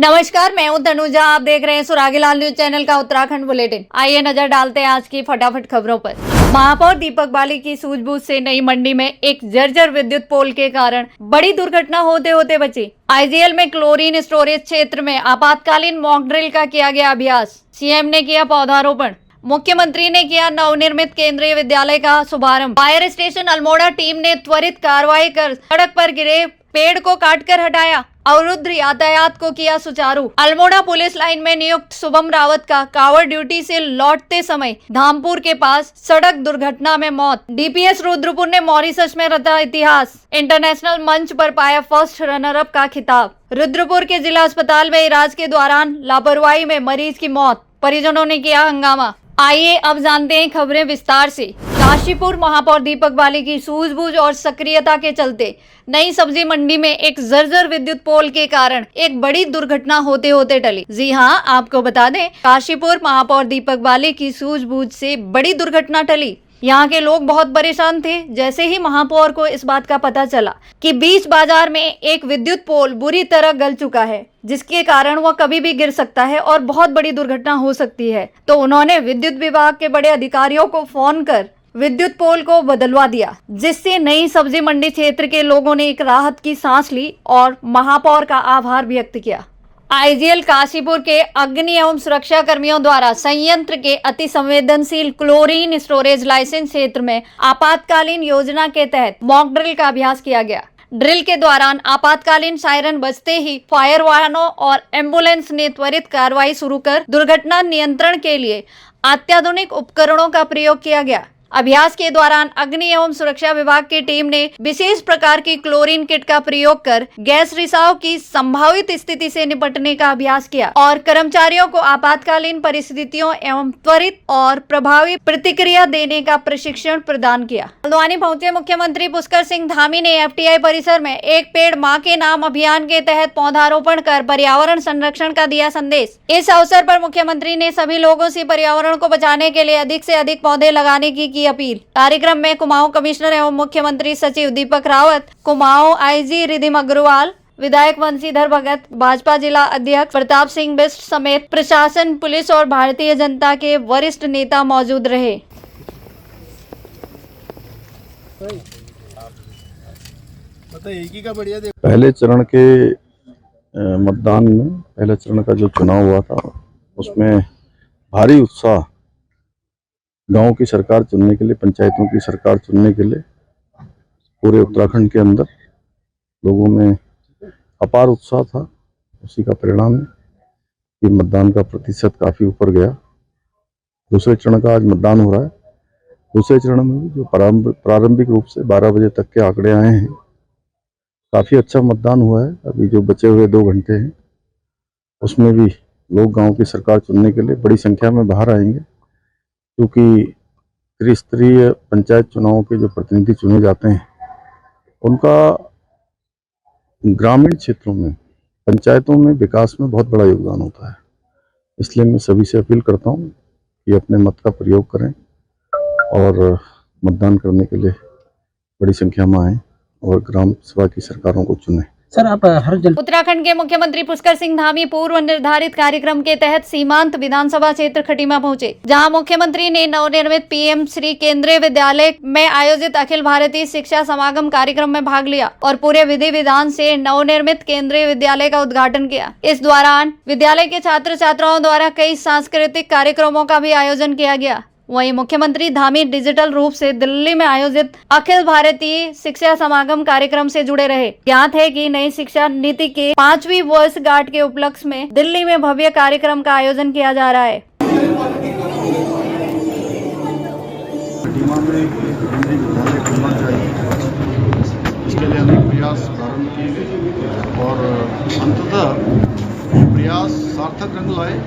नमस्कार, मैं हूं तनुजा। आप देख रहे हैं सुरागीलाल न्यूज चैनल का उत्तराखंड बुलेटिन। आइए नजर डालते हैं आज की फटाफट खबरों पर। महापौर दीपक बाली की सूझबूझ से नई मंडी में एक जर्जर विद्युत पोल के कारण बड़ी दुर्घटना होते होते बची। आईजीएल में क्लोरीन स्टोरेज क्षेत्र में आपातकालीन मॉक ड्रिल का किया गया अभ्यास। सीएम ने किया पौधारोपण। मुख्यमंत्री ने किया नवनिर्मित केंद्रीय विद्यालय का शुभारंभ। फायर स्टेशन अल्मोड़ा टीम ने त्वरित कार्रवाई कर सड़क पर गिरे पेड़ को काटकर हटाया। अवरुद्ध यातायात को किया सुचारू। अल्मोड़ा पुलिस लाइन में नियुक्त शुभम रावत का कांवड़ ड्यूटी से लौटते समय धामपुर के पास सड़क दुर्घटना में मौत। डीपीएस रुद्रपुर ने मॉरिशस में रचा इतिहास। इंटरनेशनल मंच पर पाया फर्स्ट रनर अप का खिताब। रुद्रपुर के जिला अस्पताल में इलाज के दौरान लापरवाही में मरीज की मौत। परिजनों ने किया हंगामा। आइए अब जानते हैं खबरें विस्तार से। काशीपुर महापौर दीपक बाली की सूझबूझ और सक्रियता के चलते नई सब्जी मंडी में एक जर्जर विद्युत पोल के कारण एक बड़ी दुर्घटना होते होते टली। जी हां, आपको बता दें, काशीपुर महापौर दीपक बाली की सूझबूझ से बड़ी दुर्घटना टली। यहाँ के लोग बहुत परेशान थे जैसे ही महापौर को इस बात का पता चला कि बीच बाजार में एक विद्युत पोल बुरी तरह गल चुका है, जिसके कारण वह कभी भी गिर सकता है और बहुत बड़ी दुर्घटना हो सकती है। तो उन्होंने विद्युत विभाग के बड़े अधिकारियों को फोन कर विद्युत पोल को बदलवा दिया, जिससे नई सब्जी मंडी क्षेत्र के लोगों ने एक राहत की सांस ली और महापौर का आभार व्यक्त किया। आईजीएल काशीपुर के अग्नि एवं सुरक्षा कर्मियों द्वारा संयंत्र के अति संवेदनशील क्लोरीन स्टोरेज लाइसेंस क्षेत्र में आपातकालीन योजना के तहत मॉक ड्रिल का अभ्यास किया गया। ड्रिल के दौरान आपातकालीन सायरन बजते ही फायर वाहनों और एम्बुलेंस ने त्वरित कार्रवाई शुरू कर दुर्घटना नियंत्रण के लिए अत्याधुनिक उपकरणों का प्रयोग किया गया। अभ्यास के दौरान अग्नि एवं सुरक्षा विभाग की टीम ने विशेष प्रकार की क्लोरीन किट का प्रयोग कर गैस रिसाव की संभावित स्थिति से निपटने का अभ्यास किया और कर्मचारियों को आपातकालीन परिस्थितियों एवं त्वरित और प्रभावी प्रतिक्रिया देने का प्रशिक्षण प्रदान किया। हल्द्वानी पहुंचे मुख्यमंत्री पुष्कर सिंह धामी ने एफटीआई परिसर में एक पेड़ मां के नाम अभियान के तहत पौधारोपण कर पर्यावरण संरक्षण का दिया संदेश। इस अवसर पर मुख्यमंत्री ने सभी लोगों से पर्यावरण को बचाने के लिए अधिक से अधिक पौधे लगाने की अपील। कार्यक्रम में कुमाऊं कमिश्नर एवं मुख्यमंत्री सचिव दीपक रावत, कुमाऊं आईजी रिधिम अग्रवाल, विधायक वंशीधर भगत, भाजपा जिला अध्यक्ष प्रताप सिंह बिष्ट समेत प्रशासन, पुलिस और भारतीय जनता के वरिष्ठ नेता मौजूद रहे। पहले चरण के मतदान में पहले चरण का जो चुनाव हुआ था उसमें भारी उत्साह गांव की सरकार चुनने के लिए, पंचायतों की सरकार चुनने के लिए पूरे उत्तराखंड के अंदर लोगों में अपार उत्साह था। उसी का परिणाम है कि मतदान का प्रतिशत काफ़ी ऊपर गया। दूसरे चरण का आज मतदान हो रहा है। दूसरे चरण में भी जो प्रारंभिक रूप से 12 बजे तक के आंकड़े आए हैं, काफ़ी अच्छा मतदान हुआ है। अभी जो बचे हुए 2 घंटे हैं उसमें भी लोग गाँव की सरकार चुनने के लिए बड़ी संख्या में बाहर आएंगे, क्योंकि त्रिस्तरीय पंचायत चुनावों के जो प्रतिनिधि चुने जाते हैं उनका ग्रामीण क्षेत्रों में, पंचायतों में विकास में बहुत बड़ा योगदान होता है। इसलिए मैं सभी से अपील करता हूं कि अपने मत का प्रयोग करें और मतदान करने के लिए बड़ी संख्या में आएँ और ग्राम सभा की सरकारों को चुनें। सर, आप हर उत्तराखंड के मुख्यमंत्री पुष्कर सिंह धामी पूर्व निर्धारित कार्यक्रम के तहत सीमांत विधानसभा क्षेत्र खटीमा पहुंचे, जहां मुख्यमंत्री ने नवनिर्मित पीएम श्री केंद्रीय विद्यालय में आयोजित अखिल भारतीय शिक्षा समागम कार्यक्रम में भाग लिया और पूरे विधि विधान से नवनिर्मित केंद्रीय विद्यालय का उद्घाटन किया। इस दौरान विद्यालय के छात्र छात्राओं द्वारा कई सांस्कृतिक कार्यक्रमों का भी आयोजन किया गया। वहीं मुख्यमंत्री धामी डिजिटल रूप से दिल्ली में आयोजित अखिल भारतीय शिक्षा समागम कार्यक्रम से जुड़े रहे। ज्ञात है कि नई शिक्षा नीति के 5वीं वर्षगांठ के उपलक्ष्य में दिल्ली में भव्य कार्यक्रम का आयोजन किया जा रहा है। इसके लिए अनेक प्रयास प्रारंभ किए गए और अंततः प्रयास सार्थक रंग लाए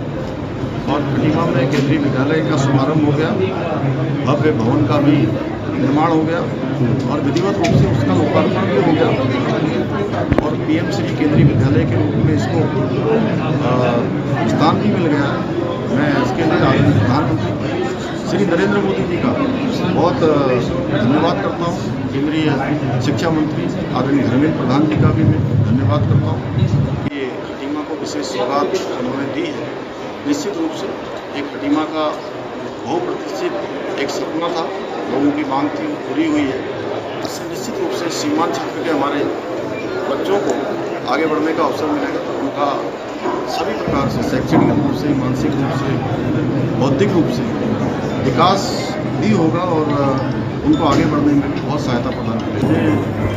और खटीमा में केंद्रीय विद्यालय का शुभारंभ हो गया। भव्य भवन का भी निर्माण हो गया और विधिवत रूप से उसका लोकार्पण भी हो गया और पीएम श्री केंद्रीय विद्यालय के रूप में इसको स्थान भी मिल गया है। मैं इसके लिए आदरणीय प्रधानमंत्री श्री नरेंद्र मोदी जी का बहुत धन्यवाद करता हूँ। केंद्रीय शिक्षा मंत्री आदरणीय धर्मेंद्र प्रधान जी का भी मैं धन्यवाद करता हूँ कि खटीमा को विशेष सौगात उन्होंने दी है। निश्चित रूप से एक खटीमा का बहुप्रतीक्षित एक सपना था, लोगों की मांग थी, वो पूरी हुई है। इससे निश्चित रूप से सीमांत क्षेत्र के हमारे बच्चों को आगे बढ़ने का अवसर मिलेगा। उनका सभी प्रकार से शैक्षणिक रूप से, मानसिक रूप से, बौद्धिक रूप से विकास भी होगा और उनको आगे बढ़ने में भी बहुत सहायता प्रदान करेगी।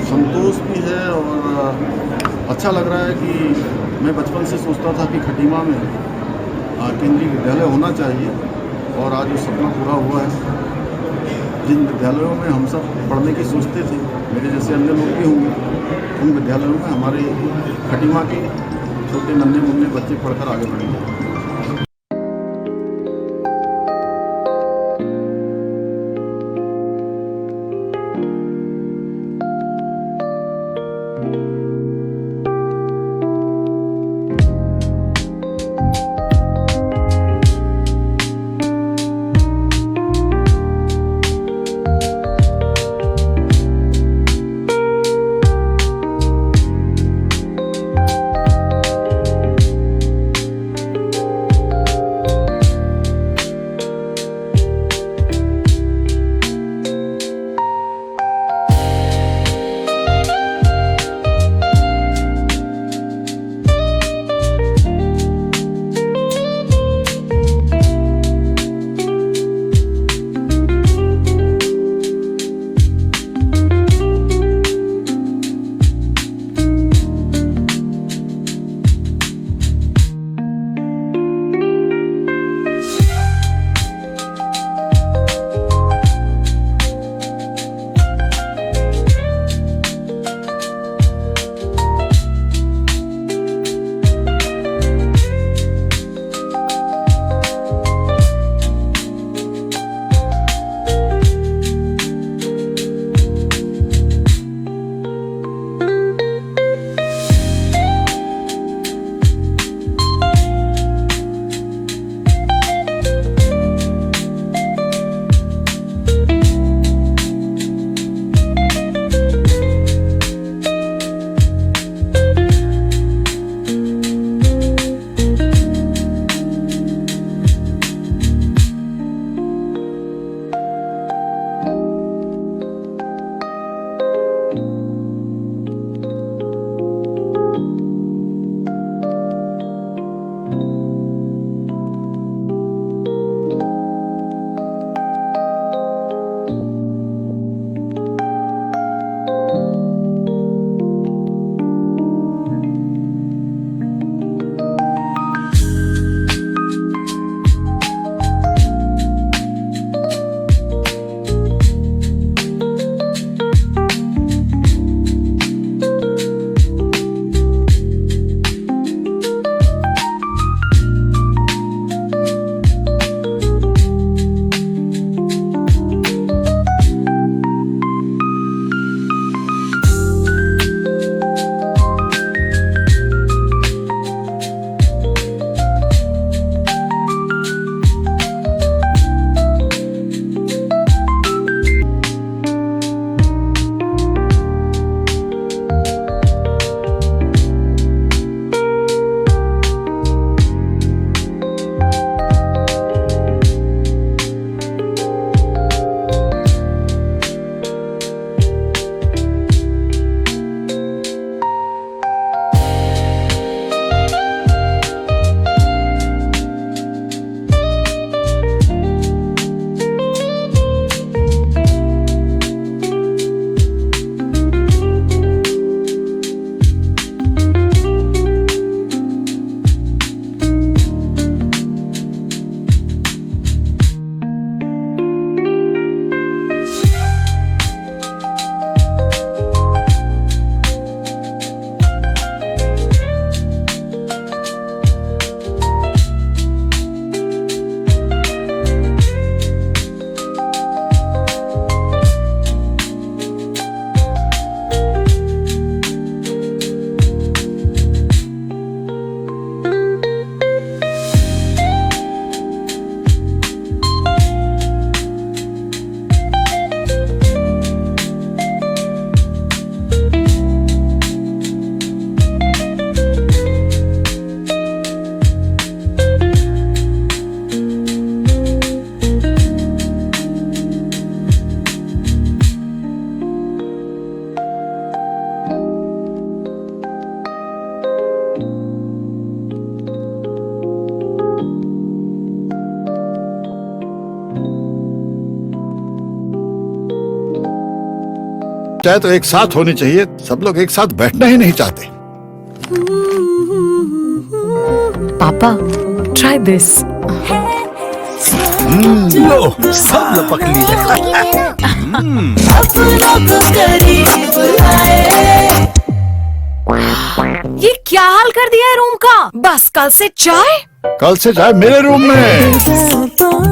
संतोष भी है और अच्छा लग रहा है कि मैं बचपन से सोचता था कि खटीमा में केंद्रीय विद्यालय होना चाहिए और आज वो सपना पूरा हुआ है। जिन विद्यालयों में हम सब पढ़ने की सोचते थे, मेरे जैसे अन्य लोग भी होंगे, उन विद्यालयों में हमारे खटीमा के छोटे नन्हे मुन्ने बच्चे पढ़कर आगे बढ़ेंगे। चाहे तो एक साथ होनी चाहिए, सब लोग एक साथ बैठना ही नहीं चाहते। पापा, try this. लो, सब लपक लिए। ये क्या हाल कर दिया है रूम का? बस कल से चाय। कल से चाय मेरे रूम में।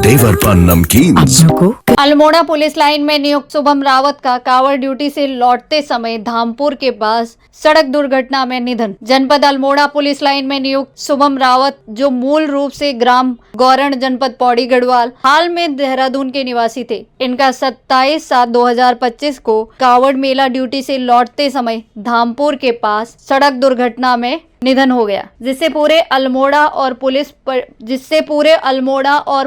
देवर पान नमकीन। को अल्मोड़ा पुलिस लाइन में नियुक्त शुभम रावत का कांवड़ ड्यूटी से लौटते समय धामपुर के पास सड़क दुर्घटना में निधन। जनपद अल्मोड़ा पुलिस लाइन में नियुक्त शुभम रावत, जो मूल रूप से ग्राम गौरण जनपद पौड़ी गढ़वाल, हाल में देहरादून के निवासी थे। इनका 27/7/2025 को कांवड़ मेला ड्यूटी से लौटते समय धामपुर के पास सड़क दुर्घटना में निधन हो गया, जिससे पूरे अल्मोड़ा और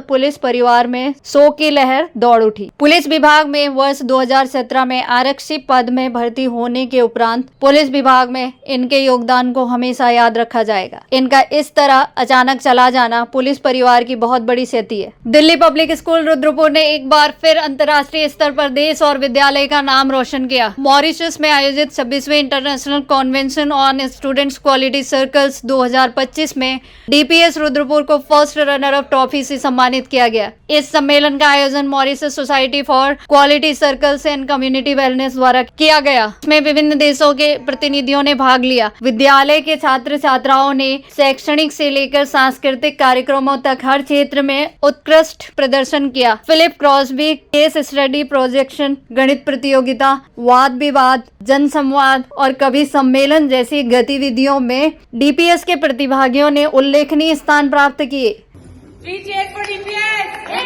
पुलिस परिवार में शोक की लहर दौड़ उठी। पुलिस विभाग में वर्ष 2017 में आरक्षी पद में भर्ती होने के उपरांत पुलिस विभाग में इनके योगदान को हमेशा याद रखा जाएगा। इनका इस तरह अचानक चला जाना पुलिस परिवार की बहुत बड़ी क्षति है। दिल्ली पब्लिक स्कूल रुद्रपुर ने एक बार फिर अंतर्राष्ट्रीय स्तर पर देश और विद्यालय का नाम रोशन किया। मॉरिशस में आयोजित 26वें international convention on students quality circles 2025 में डीपीएस रुद्रपुर को फर्स्ट रनर अप ट्रॉफी से सम्मानित किया गया। इस सम्मेलन का आयोजन Mauritius society for quality circles and community wellness द्वारा किया गया। इसमें विभिन्न देशों के प्रतिनिधियों ने भाग लिया। विद्यालय के छात्र छात्राओं ने शैक्षणिक से लेकर सांस्कृतिक कार्यक्रमों तक हर क्षेत्र में उत्कृष्ट प्रदर्शन किया। Philip Crosby case study projection, गणित प्रतियोगिता, वाद विवाद, जन संवाद और कवि सम्मेलन जैसी गतिविधियों में डीपीएस के प्रतिभागियों ने उल्लेखनीय स्थान प्राप्त किए।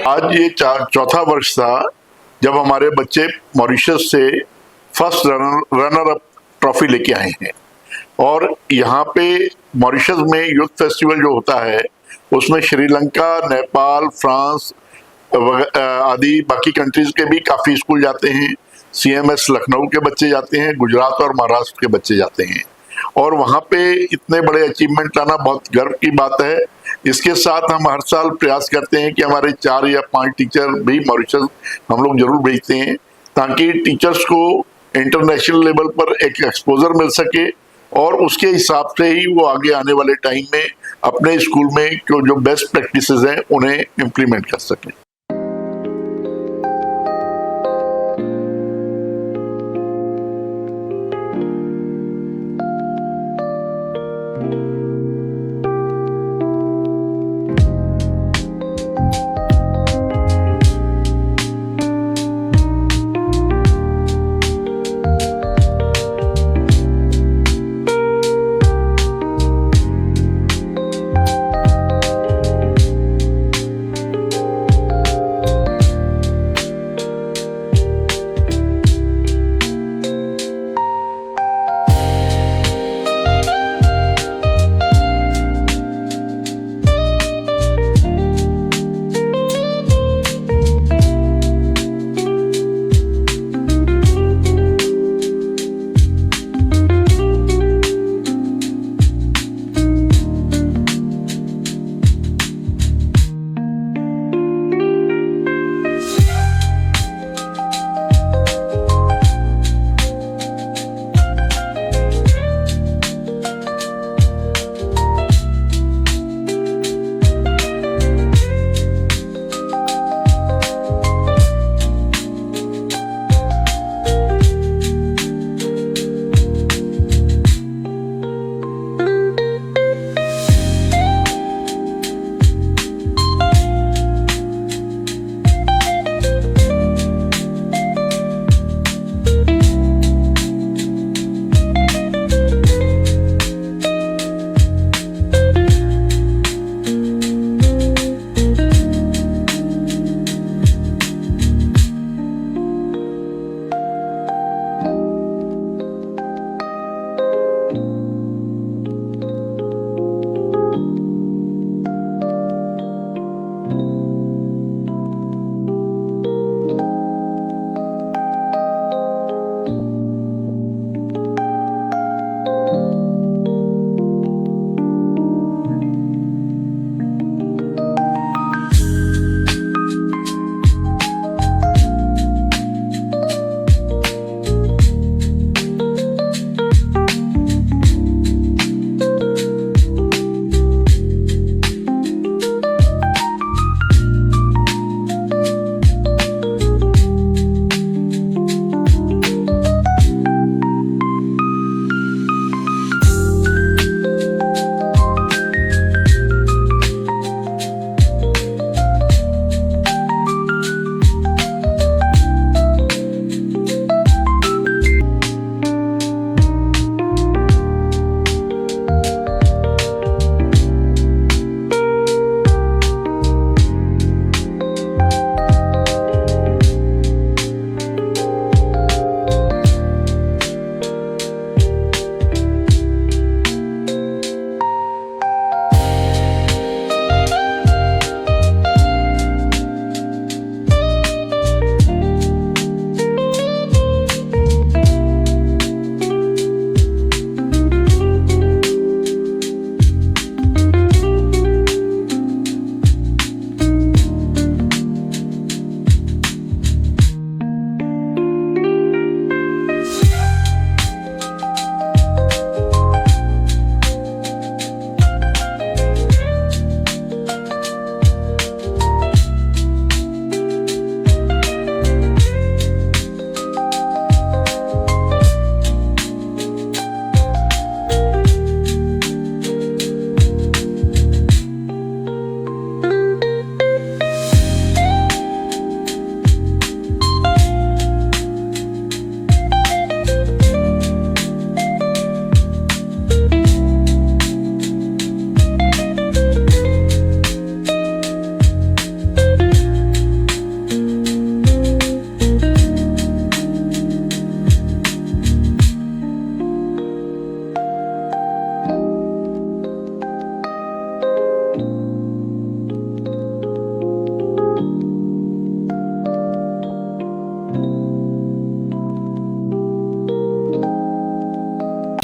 आज ये चौथा वर्ष था जब हमारे बच्चे मॉरिशस से फर्स्ट रनर अप ट्रॉफी लेके आए हैं। और यहाँ पे मॉरिशस में यूथ फेस्टिवल जो होता है उसमें श्रीलंका, नेपाल, फ्रांस आदि बाकी कंट्रीज के भी काफी स्कूल जाते हैं। सीएमएस लखनऊ के बच्चे जाते हैं, गुजरात और महाराष्ट्र के बच्चे जाते हैं। और वहाँ पे इतने बड़े अचीवमेंट लाना बहुत गर्व की बात है। इसके साथ हम हर साल प्रयास करते हैं कि हमारे 4 या 5 टीचर भी मॉरिशस हम लोग जरूर भेजते हैं, ताकि टीचर्स को इंटरनेशनल लेवल पर एक एक्सपोजर मिल सके और उसके हिसाब से ही वो आगे आने वाले टाइम में अपने स्कूल में जो बेस्ट प्रैक्टिसेस हैं उन्हें इम्प्लीमेंट कर सकें।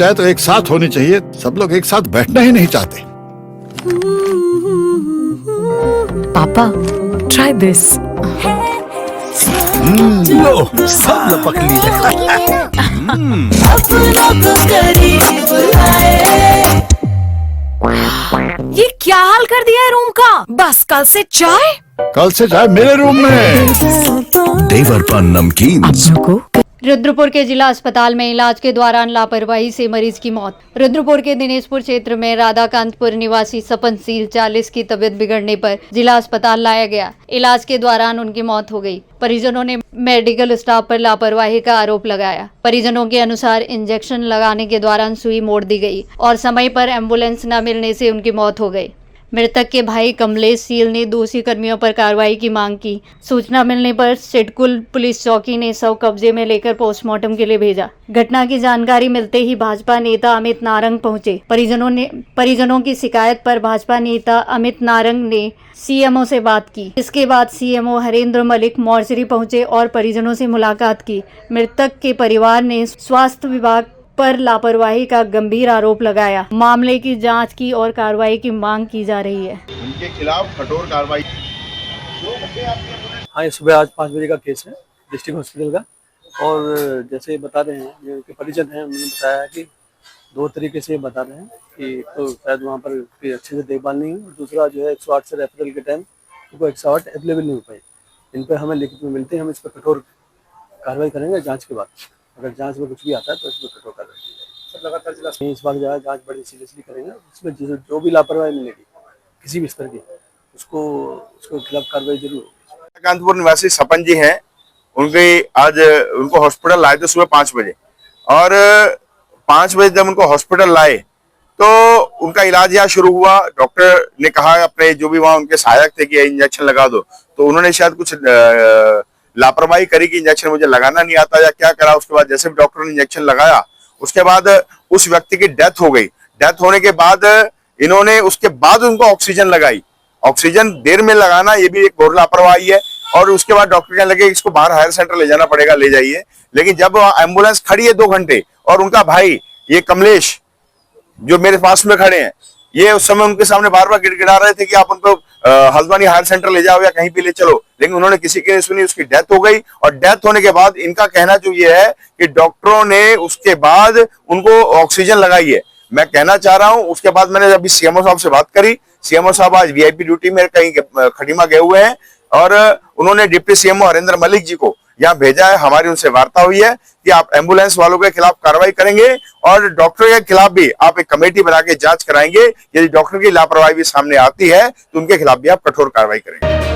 चाहे तो एक साथ होनी चाहिए, सब लोग एक साथ बैठना ही नहीं चाहते। पापा ट्राई दिस। लो सब लपक लिए। ये क्या हाल कर दिया है रूम का? बस कल से चाय। कल से चाहे मेरे रूम में। देवर पान नमकीन। अपनों को रुद्रपुर के जिला अस्पताल में इलाज के दौरान लापरवाही से मरीज की मौत। रुद्रपुर के दिनेशपुर क्षेत्र में राधाकांतपुर निवासी सपनशील 40 की तबीयत बिगड़ने पर जिला अस्पताल लाया गया। इलाज के दौरान उनकी मौत हो गई। परिजनों ने मेडिकल स्टाफ पर लापरवाही का आरोप लगाया। परिजनों के अनुसार इंजेक्शन लगाने के दौरान सुई मोड़ दी गई और समय पर एम्बुलेंस न मिलने से उनकी मौत हो गई। मृतक के भाई कमलेश सील ने दोषी कर्मियों पर कार्रवाई की मांग की। सूचना मिलने पर सिडकुल पुलिस चौकी ने शव कब्जे में लेकर पोस्टमार्टम के लिए भेजा। घटना की जानकारी मिलते ही भाजपा नेता अमित नारंग पहुंचे। परिजनों की शिकायत पर भाजपा नेता अमित नारंग ने सीएमओ से बात की। इसके बाद सीएमओ हरेंद्र मलिक मोर्चरी पहुंचे और परिजनों से मुलाकात की। मृतक के परिवार ने स्वास्थ्य विभाग पर लापरवाही का गंभीर आरोप लगाया। मामले की जांच की और कार्रवाई की मांग की जा रही है। उनके खिलाफ कठोर कार्रवाई। हाँ, ये सुबह आज 5 बजे का केस है डिस्ट्रिक्ट हॉस्पिटल का। और जैसे बता रहे हैं जो उनके परिजन हैं, उन्होंने बताया कि 2 तरीके से बता रहे हैं कि तो शायद वहाँ पर कोई अच्छे से देखभाल नहीं हुई और दूसरा जो है 108 से रेफरल के टाइम उनको 108 अवेलेबल नहीं हो पाई। इन पर हमें लिखित में मिलते हैं, हम इस पर कठोर कार्रवाई करेंगे जाँच के बाद। अगर जांच में कुछ भी आता है तो इसमें कठोर कार्रवाई की जाएगी। लगातार जिला इस बार जो है जांच बड़ी सीरियसली करेंगे। इसमें जो भी लापरवाही मिलेगी किसी भी स्तर की उसके खिलाफ कार्रवाई जरूर होगी। कांतपुर निवासी सपन जी हैं, उनको हॉस्पिटल लाए थे सुबह 5 बजे और 5 बजे जब उनको हॉस्पिटल लाए तो उनका इलाज यहाँ शुरू हुआ। डॉक्टर ने कहा अपने जो भी वहाँ उनके सहायक थे कि इंजेक्शन लगा दो, तो उन्होंने शायद कुछ लापरवाही करी कि इंजेक्शन मुझे लगाना नहीं आता या क्या करा। उसके बाद जैसे भी डॉक्टर ने इंजेक्शन लगाया उसके बाद उस व्यक्ति की डेथ हो गई। डेथ होने के बाद इन्होंने उसके बाद उनको ऑक्सीजन लगाई। ऑक्सीजन देर में लगाना ये भी एक घोर लापरवाही है। और उसके बाद डॉक्टर कहने लगे इसको बाहर हायर सेंटर ले जाना पड़ेगा, ले जाइए। लेकिन जब एम्बुलेंस खड़ी है 2 घंटे और उनका भाई ये कमलेश जो मेरे पास में खड़े हैं, ये उस समय उनके सामने बार बार गिड़गिड़ा रहे थे कि आप उनको हल्द्वानी हायर सेंटर ले जाओ या कहीं पे ले चलो, लेकिन उन्होंने किसी की नहीं सुनी। उसकी डेथ हो गई और डेथ होने के बाद इनका कहना जो ये है कि डॉक्टरों ने उसके बाद उनको ऑक्सीजन लगाई है। मैं कहना चाह रहा हूं, उसके बाद मैंने अभी सीएमओ साहब से बात करी। सीएमओ साहब आज वीआईपी ड्यूटी में कहीं खटीमा गए हुए हैं और उन्होंने डिप्टी सीएमओ हरेंद्र मलिक जी को यहाँ भेजा है। हमारी उनसे वार्ता हुई है कि आप एम्बुलेंस वालों के खिलाफ कार्रवाई करेंगे और डॉक्टर के खिलाफ भी आप एक कमेटी बना के जांच कराएंगे। यदि डॉक्टर की लापरवाही भी सामने आती है तो उनके खिलाफ भी आप कठोर कार्रवाई करेंगे।